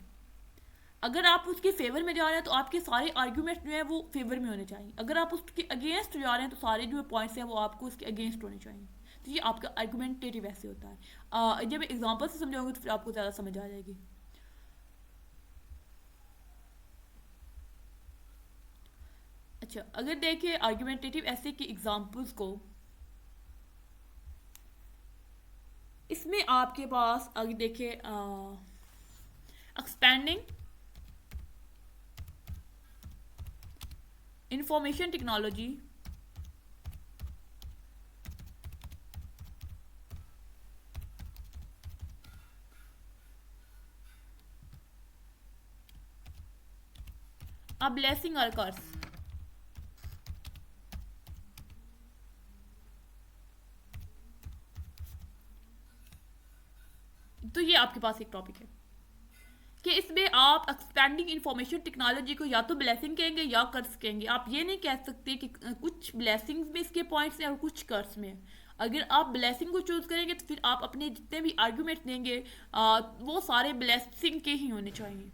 अगर आप उसके फेवर में जा रहे हैं तो आपके सारे आर्ग्यूमेंट जो है वो फेवर में होने चाहिए। अगर आप उसके अगेंस्ट जा रहे हैं तो सारे जो पॉइंट्स हैं वो आपको उसके अगेंस्ट होने चाहिए। तो ये आपका आर्गुमेंटेटिव ऐसे होता है। जब एग्जाम्पल से समझाऊंगी तो फिर आपको ज़्यादा समझ आ जाएगी। अच्छा, अगर देखिए आर्गुमेंटेटिव ऐसे की एग्जाम्पल्स को, इसमें आपके पास अगर देखें expanding information technology, a blessing or curse। तो ये आपके पास एक टॉपिक है कि इसमें आप एक्सपेंडिंग इंफॉर्मेशन टेक्नोलॉजी को या तो ब्लेसिंग कहेंगे या कर्स कहेंगे। आप ये नहीं कह सकते कि कुछ ब्लेसिंग्स में इसके पॉइंट्स हैं और कुछ कर्स में। अगर आप ब्लेसिंग को चूज करेंगे तो फिर आप अपने जितने भी आर्ग्यूमेंट देंगे वो सारे ब्लेसिंग के ही होने चाहिए।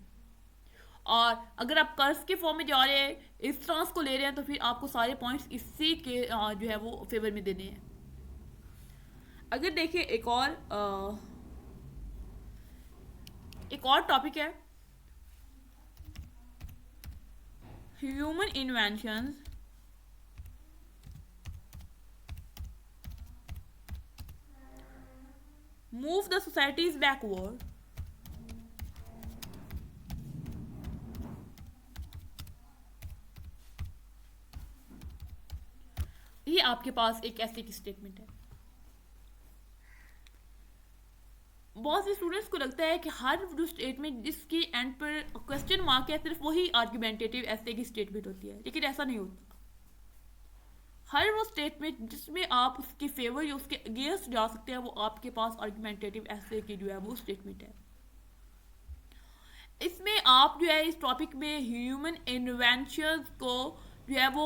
और अगर आप कर्स के फॉर्म में जा रहे हैं, इस ट्रांस को ले रहे हैं, तो फिर आपको सारे पॉइंट्स इसी के जो है वो फेवर में देने हैं। अगर देखिए एक और टॉपिक है human inventions move the societies backward. ये आपके पास एक ऐसे की स्टेटमेंट है। बहुत से स्टूडेंट्स को लगता है कि हर जो स्टेटमेंट जिसकी एंड पर क्वेश्चन मार्क है सिर्फ वही आर्ग्यूमेंटेटिव ऐसे की स्टेटमेंट होती है, लेकिन ऐसा नहीं होता। हर वो स्टेटमेंट जिसमें आप उसके फेवर या उसके अगेंस्ट जा सकते हैं वो आपके पास आर्ग्यूमेंटेटिव ऐसे की जो है वो स्टेटमेंट है। इसमें आप जो है इस टॉपिक में ह्यूमन इन्वेंशंस को जो है वो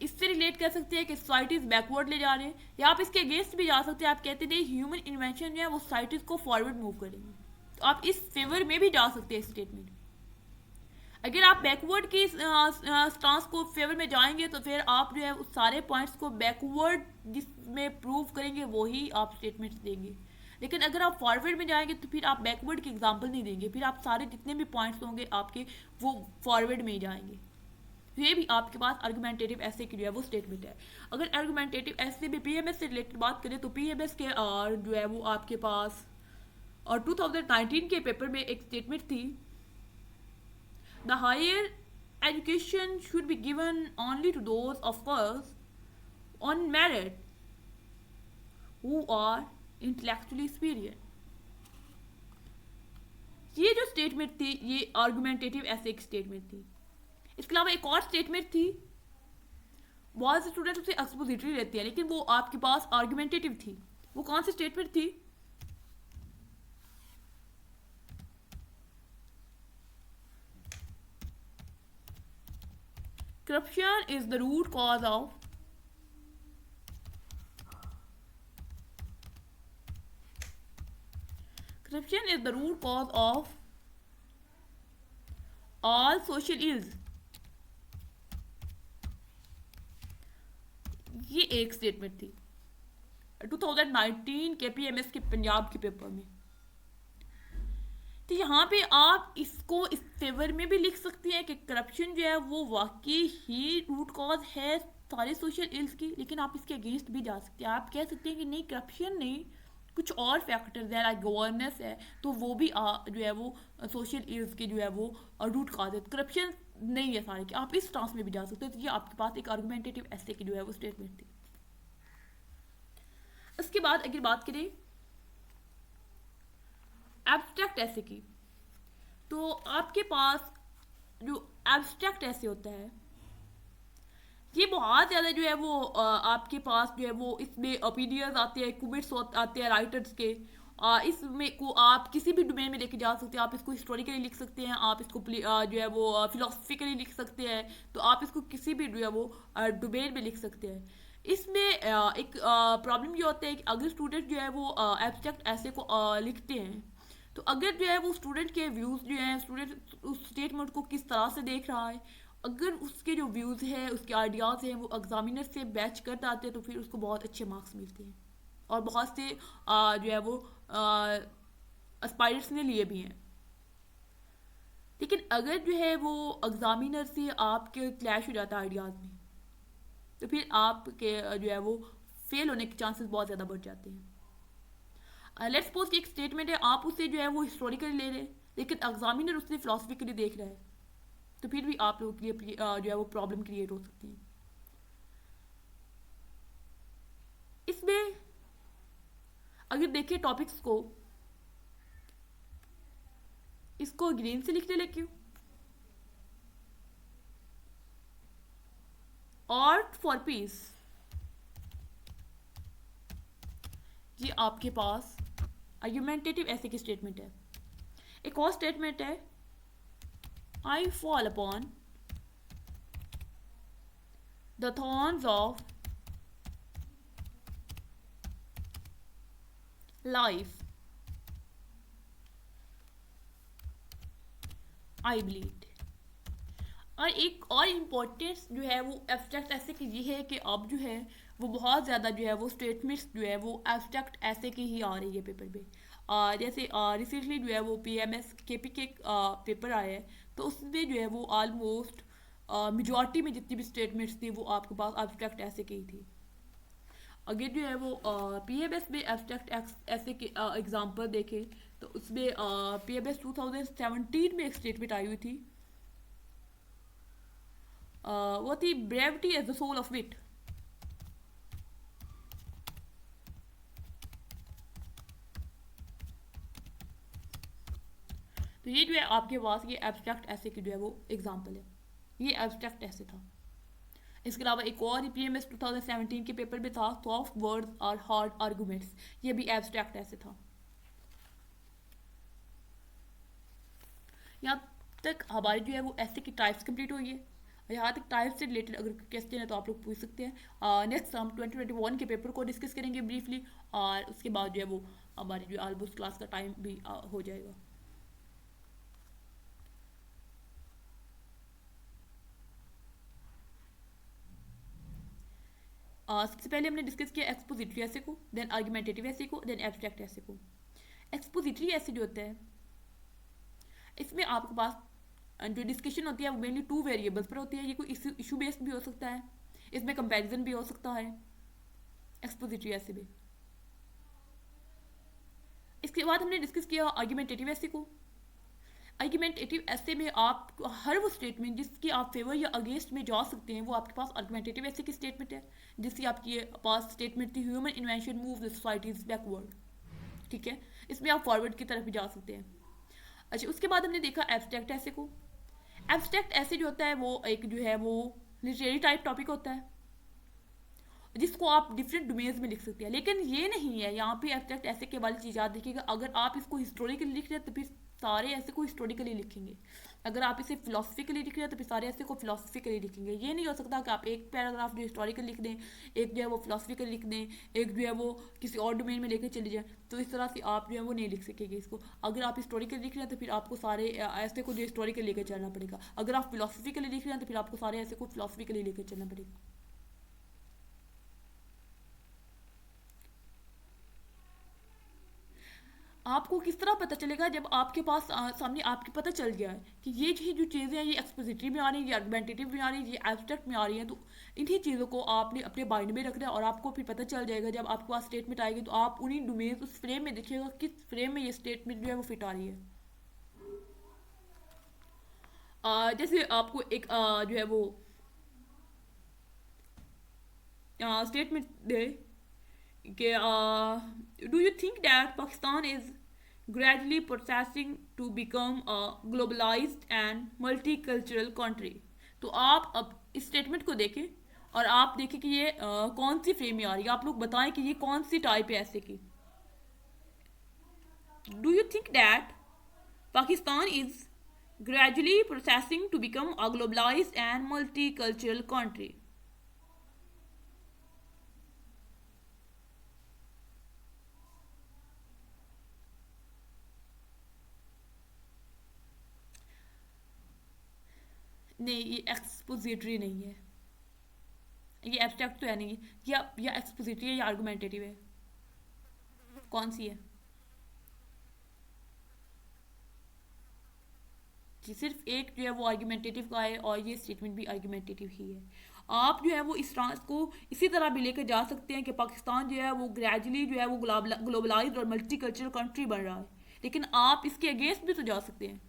इससे रिलेट कर सकते हैं कि सोसाइटीज बैकवर्ड ले जा रहे हैं, या आप इसके अगेंस्ट भी जा सकते हैं। आप कहते थे ह्यूमन इन्वेंशन जो है वो सोसाइटीज को फॉरवर्ड मूव करेंगे, तो आप इस फेवर में भी जा सकते हैं स्टेटमेंट। अगर आप बैकवर्ड की स्टांस को फेवर में जाएंगे तो फिर आप जो है उस सारे पॉइंट्स को बैकवर्ड जिसमें प्रूव करेंगे वही आप स्टेटमेंट्स देंगे। लेकिन अगर आप फॉरवर्ड में जाएंगे तो फिर आप बैकवर्ड की एग्जांपल नहीं देंगे, फिर आप सारे जितने भी पॉइंट्स होंगे आपके वो फॉरवर्ड में ही जाएंगे। ये भी आपके पास आर्गुमेंटेटिव ऐसे की जो है वो स्टेटमेंट है। अगर आर्गुमेंटेटिव ऐसे भी पीएमएस से रिलेटेड बात करें तो पीएमएस के जो है वो आपके पास और 2019 के पेपर में एक स्टेटमेंट थी, the higher education should be given only to those of course on merit who are intellectually superior. ये जो स्टेटमेंट थी ये आर्गुमेंटेटिव ऐसे एक स्टेटमेंट थी। इसके अलावा एक और स्टेटमेंट थी, बहुत से स्टूडेंट्स उसे एक्सपोजिटरी लेते हैं लेकिन वो आपके पास आर्गुमेंटेटिव थी। वो कौन सी स्टेटमेंट थी? Corruption is the root cause of corruption is the root cause of all social ills। ये एक स्टेटमेंट थी 2019 के पीएमएस के पंजाब के पेपर में। तो यहाँ पे आप इसको इस फेवर में भी लिख सकते हैं कि करप्शन जो है वो वाकई ही रूट कॉज है सारे सोशल इल्स की, लेकिन आप इसके अगेंस्ट भी जा सकते हैं। आप कह सकते हैं कि नहीं करप्शन नहीं, कुछ और फैक्टर्स है लाइक गवर्नेंस है, तो वो भी जो है वो सोशल इल्स के जो है वो रूट कॉज है, करप्शन नहीं है सारे के। आप इस ट्रांस में भी जा सकते हैं। तो ये आपके पास एक आर्गुमेंटेटिव ऐसे की जो है वो स्टेटमेंट थी। उसके बाद अगर बात करें एब्स्ट्रैक्ट ऐसे की, तो आपके पास जो एब्स्ट्रैक्ट ऐसे होता है ये बहुत ज़्यादा जो है वो आपके पास जो है वो इसमें ओपिनियंस आते हैं, कुमिट्स आते हैं राइटर्स के। इसमें को आप किसी भी डोमेन में लेके जा सकते हैं। आप इसको हिस्टोरिकली लिख सकते हैं, आप इसको जो है वो फिलोसफिकली लिख सकते हैं, तो आप इसको किसी भी जो है वो डोमेन में लिख सकते हैं। इसमें एक प्रॉब्लम ये होता है कि अगर स्टूडेंट जो है वो एब्स्ट्रैक्ट ऐसे को लिखते हैं तो अगर जो है वो स्टूडेंट के व्यूज़ जो हैं, स्टूडेंट उस स्टेटमेंट को किस तरह से देख रहा है, अगर उसके जो व्यूज़ हैं उसके आइडियाज़ हैं वो एग्जामिनर से बैच कर आते हैं तो फिर उसको बहुत अच्छे मार्क्स मिलते हैं। और बहुत से जो है वो एस्पायर्स ने लिए भी हैं। लेकिन अगर जो है वो एग्जामिनर से आपके क्लैश हो जाता है आइडियाज़ में तो फिर आपके जो है वो फेल होने के चांसेस बहुत ज़्यादा बढ़ जाते हैं। लेट्स सपोज कि एक स्टेटमेंट है, आप उसे जो है वो हिस्टोरिकली ले रहे हैं, लेकिन एग्जामिनर उससे फिलोसफिकली देख रहा है, तो फिर भी आप लोगों के लिए जो है वो प्रॉब्लम क्रिएट हो सकती है। इसमें अगर देखें टॉपिक्स को, इसको ग्रीन से लिखने लगे, आर्ट फॉर पीस, ये आपके पास आर्गुमेंटेटिव ऐसे की स्टेटमेंट है। एक और स्टेटमेंट है, I fall upon the thorns of life, I bleed. और एक और इम्पोर्टेंस जो है वो एब्स्ट्रैक्ट ऐसे की ये है कि अब जो है वो बहुत ज़्यादा जो है वो स्टेटमेंट्स जो है वो एब्स्ट्रैक्ट ऐसे की ही आ रही है पेपर पे। जैसे रिसेंटली जो है वो PMS KP के पेपर आया है, तो उसमें जो है वो ऑलमोस्ट मेजॉरिटी में जितनी भी स्टेटमेंट्स थी वो आपके पास एब्स्ट्रैक्ट ऐसे की थी। अगर जो है वो PMS में एब्स्ट्रैक्ट ऐसे के एग्जांपल देखें, तो उसमें PMS 2017 में एक स्टेटमेंट आई हुई थी, वो थी brevity is the soul of wit. तो ये जो है आपके पास ये एब्स्ट्रैक्ट ऐसे की जो है वो एग्जांपल है, ये एब्स्ट्रैक्ट ऐसे था। इसके अलावा एक और PMS 2017 के पेपर में था, सॉफ्ट वर्ड्स और हार्ड आर्गूमेंट्स, ये भी एब्स्ट्रैक्ट ऐसे था। यहाँ तक हमारी जो है वो ऐसे की टाइप्स कंप्लीट हुई है। यहाँ तक टाइप से रिलेटेड अगर क्वेश्चन है तो आप लोग पूछ सकते हैं। नेक्स्ट हम 2021 के पेपर को डिस्कस करेंगे ब्रीफली, और उसके बाद जो है वो हमारी जो ऑलमोस्ट क्लास का टाइम भी हो जाएगा। सबसे पहले हमने डिस्कस किया एक्सपोजिटरी ऐसे को, देन आर्गुमेंटेटिव ऐसे को, देन एब्स्ट्रैक्ट ऐसे को। एक्सपोजिटरी ऐसे जो होता है, इसमें आपके पास जो डिस्कशन होती है वो मेनली 2 वेरिएबल्स पर होती है। ये कोई इशू बेस्ड भी हो सकता है, इसमें कंपैरिजन भी हो सकता है, एक्सपोजिटरी ऐसे भी। इसके बाद हमने डिस्कस किया आर्गुमेंटेटिव ऐसे को। आर्गुमेंटेटिव ऐसे में आप हर वो स्टेटमेंट जिसकी आप फेवर या अगेंस्ट में जा सकते हैं वो आपके पास आर्गुमेंटेटिव ऐसे की स्टेटमेंट है। जिसकी आपकी पास स्टेटमेंट थी, human invention move the societies backward, ठीक है, इसमें आप फॉरवर्ड की तरफ भी जा सकते हैं। अच्छा, उसके बाद हमने देखा एब्स्ट्रैक्ट ऐसे को। एब्स्ट्रैक्ट ऐसे जो होता है वो एक जो है वो लिटरेरी टाइप टॉपिक होता है, जिसको आप डिफरेंट डोमेन्स में लिख सकते हैं। लेकिन ये नहीं है यहाँ पे एब्स्ट्रैक्ट ऐसे के वाली चीज़ याद रखिएगा, अगर आप इसको हिस्टोरिकली लिख रहे हैं तो फिर सारे ऐसे को हिस्टोरिकली लिखेंगे, अगर आप इसे फिलोसफिकली लिख रहे हैं तो फिर सारे ऐसे को फिलोसफिकली लिखेंगे। ये नहीं हो सकता कि आप एक पैराग्राफ जो हिस्टोरिकल लिख दें, एक जो है वो फिलोसफिकल लिख दें, एक जो है वो किसी और डोमेन में लेकर चले जाएं, तो इस तरह से आप जो है वो नहीं लिख सकेंगे इसको। अगर आप हिस्टोरिकल लिख रहे हैं तो फिर आपको सारे ऐसे को जो हिस्टोरिकल लेकर चलना पड़ेगा, अगर आप फिलोसफिकली लिख रहे हैं तो फिर आपको सारे ऐसे को फिलोसफिकली लेकर चलना पड़ेगा। आपको किस तरह पता चलेगा, जब आपके पास सामने आपके पता चल गया है कि ये जो चीज़ें हैं ये एक्सपोजिटरी में आ रही है, ये आर्गुमेंटेटिव में आ रही है, ये एब्स्ट्रैक्ट में आ रही है, तो इन्हीं चीज़ों को आपने अपने माइंड में रखना है और आपको फिर पता चल जाएगा जब आपके पास स्टेटमेंट आएगी तो आप उन्हीं डोमेन उस फ्रेम में देखिएगा किस फ्रेम में ये स्टेटमेंट जो है वो फिट आ रही है। जैसे आपको एक जो है वो स्टेटमेंट दे कि do you think that Pakistan is gradually processing to become a globalized and multicultural country। तो आप अब इस स्टेटमेंट को देखें और आप देखें कि ये कौन सी फ्रेम में आ रही है, आप लोग बताएं कि ये कौन सी टाइप है ऐसे की। Do you think that Pakistan is gradually processing to become a globalized and multicultural country। नहीं, ये एक्सपोजिटरी नहीं है, ये एब्स्ट्रैक्ट तो है नहीं, या एक्सपोजिटरी है या आर्गुमेंटेटिव है, कौन सी है? जी, सिर्फ एक जो है वो आर्गुमेंटेटिव का है और ये स्टेटमेंट भी आर्गुमेंटेटिव ही है। आप जो है वो इस ट्रांस को इसी तरह भी लेकर जा सकते हैं कि पाकिस्तान जो है वो ग्रेजुअली जो है वो ग्लोबलाइज्ड और मल्टी कल्चरल कंट्री बन रहा है, लेकिन आप इसके अगेंस्ट भी तो जा सकते हैं,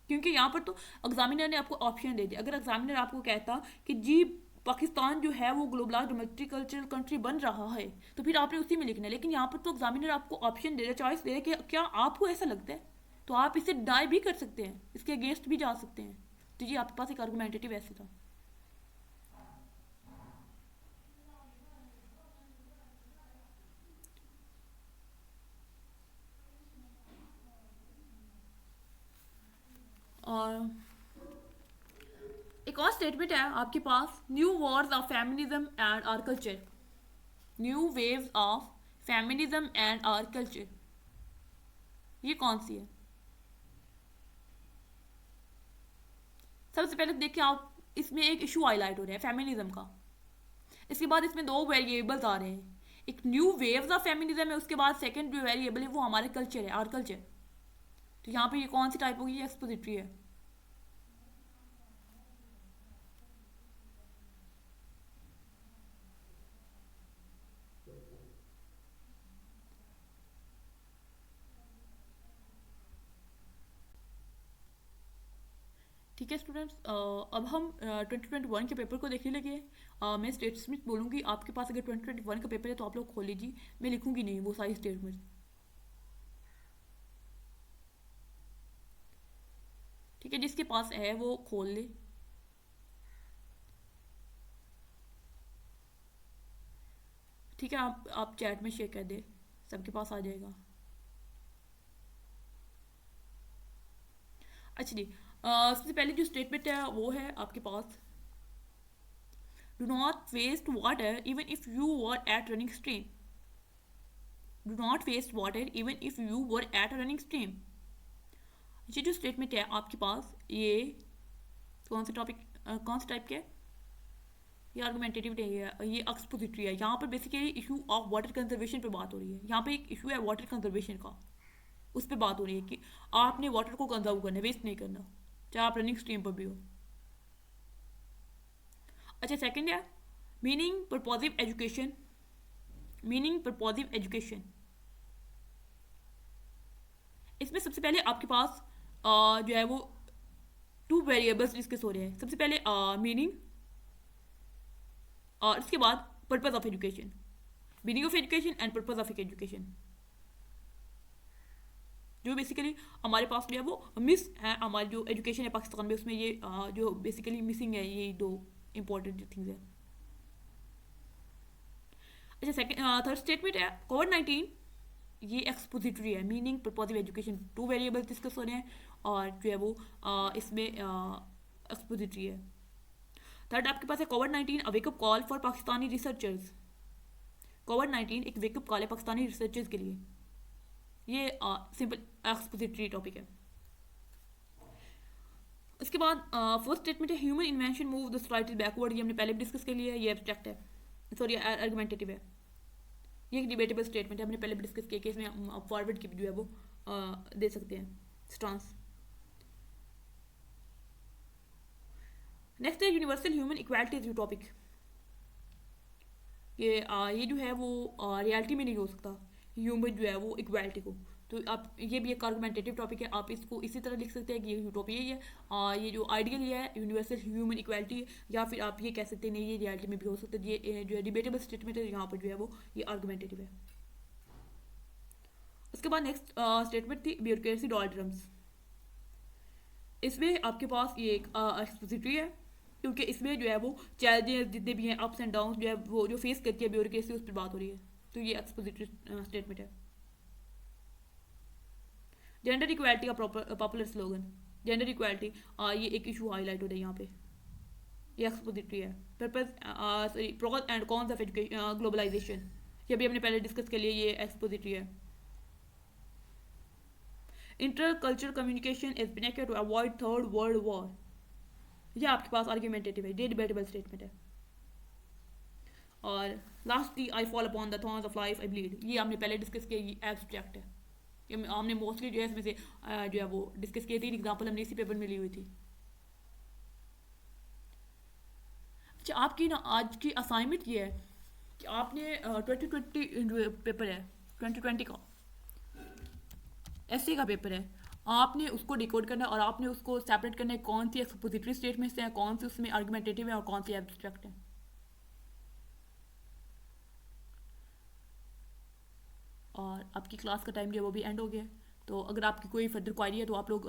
क्योंकि यहाँ पर तो एग्जामिनर ने आपको ऑप्शन दे दिया। अगर एग्जामिनर आपको कहता कि जी पाकिस्तान जो है वो ग्लोबलाइज्ड मल्टी कल्चरल कंट्री बन रहा है, तो फिर आपने उसी में लिखना है, लेकिन यहाँ पर तो एग्जामिनर आपको ऑप्शन दे रहा है, चॉइस दे रहा है कि क्या आपको ऐसा लगता है, तो आप इसे डाई भी कर सकते हैं, इसके अगेंस्ट भी जा सकते हैं। तो जी आपके पास एक आर्गुमेंटेटिव ऐसे था। और एक और स्टेटमेंट है आपके पास, new wars of feminism and our culture, new waves of feminism and our culture, ये कौन सी है? सबसे पहले देखिए आप, इसमें एक इशू हाईलाइट हो रहा है फेमिनिज्म का, इसके बाद इसमें दो वेरिएबल्स आ रहे हैं, एक न्यू वेव्स ऑफ फेमिनिज्म है, उसके बाद सेकंड जो वेरिएबल है वो हमारे कल्चर है, आर कल्चर। तो यहाँ पे ये कौन सी टाइप होगी? ये एक्सपोजिटरी है। ठीक है स्टूडेंट्स, अब हम 2021 के पेपर को देखने लगे हैं। मैं स्टेटमेंट बोलूँगी, आपके पास अगर 2021 का पेपर है तो आप लोग खोल लीजिए, मैं लिखूँगी नहीं वो सारी स्टेटमेंट। ठीक है, जिसके पास है वो खोल ले। ठीक है, आप चैट में शेयर कर दे, सबके पास आ जाएगा। अच्छा जी, सबसे पहले जो स्टेटमेंट है वो है आपके पास, do not waste water even if you were at running stream, do not waste water even if you were at running stream. ये जो स्टेटमेंट है आपके पास, ये कौन से टॉपिक, कौन से टाइप के है? ये आर्गुमेंटेटिव नहीं है, ये एक्सपोजिटरी है। यहाँ पर basically issue of water conservation पे बात हो रही है। यहाँ पे एक इशू है वाटर कंजर्वेशन का, उस पर बात हो रही है कि आपने वाटर को कंजर्व करना है, वेस्ट नहीं करना, चाहे आप रनिंग स्ट्रीम पर भी हो। अच्छा, सेकंड है मीनिंग परपोजिव एजुकेशन, मीनिंग परपोजिव एजुकेशन। इसमें सबसे पहले आपके पास जो है वो टू वेरिएबल्स डिस्कस हो रहे हैं। सबसे पहले मीनिंग और इसके बाद purpose of education, meaning of education and purpose of education. जो बेसिकली हमारे पास जो है वो मिस है, हमारी जो एजुकेशन है पाकिस्तान में, उसमें ये जो बेसिकली मिसिंग है, ये दो इंपॉर्टेंट थिंग्स है। अच्छा, सेकंड थर्ड स्टेटमेंट है कोविड-19, ये एक्सपोजिटरी है, मीनिंग प्रपोजिव एजुकेशन, टू वेरिएबल्स डिस्कस हो रहे हैं और जो है वो इसमें एक्सपोजिटरी है। थर्ड आपके पास है कोविड-19 a wake up call for Pakistani researchers, कोविड-19 एक वेकअप कॉल है पाकिस्तानी रिसर्चर्स के लिए, ये सिंपल एक्सपोजिटरी टॉपिक है। उसके बाद फोर्थ स्टेटमेंट है human invention move the society backward, ये हमने पहले भी डिस्कस कर लिया है, ये एब्स्ट्रैक्ट है, सॉरी आर्गुमेंटेटिव है। ये एक डिबेटेबल स्टेटमेंट है, हमने पहले भी डिस्कस किया कि इसमें हम फॉरवर्ड की जो है वो दे सकते हैं स्टांस। नेक्स्ट है universal human equality is topic, ये जो है वो रियलिटी में नहीं हो सकता ह्यूमन जो है वो इक्वालिटी को, तो आप ये भी एक आर्गुमेंटेटिव टॉपिक है, आप इसको इसी तरह लिख सकते हैं कि ये यूटोपिया ही है, ये जो आइडियल है यूनिवर्सल ह्यूमन इक्वालिटी है, या फिर आप ये कह सकते हैं नहीं ये रियलिटी में भी हो सकता है। ये जो है डिबेटेबल स्टेटमेंट है, यहाँ पर जो है वो ये आर्गुमेंटेटिव है। उसके बाद नेक्स्ट स्टेटमेंट थी ब्यूरोक्रेसी डॉल्ड्रम्स, इसमें आपके पास ये एक एक्सपोजिटरी है, क्योंकि इसमें जो है वो चैलेंजेस जितने भी हैं, अप्स एंड डाउन जो है वो जो फेस करती है ब्यूरोक्रेसी, उस पर बात हो रही है, तो ये एक्सपोजिटरी स्टेटमेंट है। जेंडर इक्वालिटी का पॉपुलर स्लोगन, जेंडर इक्वालिटी, ये एक इशू हाईलाइट हो रहा है यहाँ पे, ये एक्सपोजिटरी है। Purpose sorry pros and cons of education globalisation, ये भी हमने पहले डिस्कस कर लिया, ये एक्सपोजिटरी है। Intercultural communication is necessary to avoid third world war, ये आपके पास आर्ग्यूमेंटेटिव है, ये डिबेटेबल स्टेटमेंट है। और lastly I fall upon the thorns of life I bleed, ये हमने पहले डिस्कस किया, ये एब्स्ट्रैक्ट है, ये हमने मोस्टली जो है इसमें से जो है वो डिस्कस की थी, एग्जाम्पल हमने इसी पेपर में ली हुई थी। अच्छा, आपकी ना आज की असाइनमेंट ये है कि आपने 2020 पेपर है, 2020 का एसए का पेपर है, आपने उसको डिकोड करना है और आपने उसको सेपरेट करना है कौन सी एक्सपोजिटरी स्टेटमेंट्स हैं, कौन सी उसमें आर्गुमेंटेटिव है और कौन सी एब्स्ट्रैक्ट है। और आपकी क्लास का टाइम जो है वो भी एंड हो गया है। तो अगर आपकी कोई फर्दर क्वारी है तो आप लोग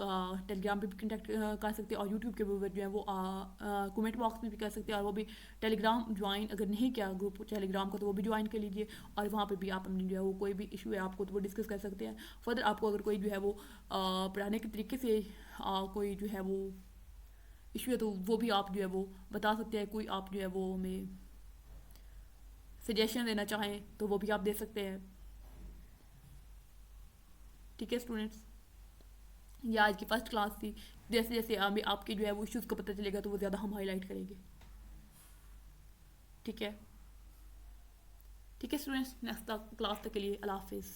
टेलीग्राम पे भी कंटेक्ट कर सकते हैं और यूट्यूब के ऊपर जो है वो कमेंट बॉक्स में भी कर सकते हैं। और वो भी टेलीग्राम ज्वाइन अगर नहीं किया ग्रुप टेलीग्राम का तो वो भी ज्वाइन कर लीजिए और वहाँ पे भी आप अपनी जो है वो कोई भी इशू है आपको तो वो डिस्कस कर सकते हैं। फर्दर आपको अगर कोई जो है वो पढ़ाने के तरीके से कोई जो है वो इशू है तो वो भी आप जो है वो बता सकते हैं। कोई आप जो है वो हमें सजेशन देना चाहें तो वो भी आप दे सकते हैं। ठीक है स्टूडेंट्स, ये आज की फर्स्ट क्लास थी। जैसे जैसे हमें आपके जो है वो इश्यूज़ का पता चलेगा तो वो ज़्यादा हम हाईलाइट करेंगे। ठीक है, ठीक है स्टूडेंट्स, नेक्स्ट क्लास तक के लिए अल्लाह हाफिज़।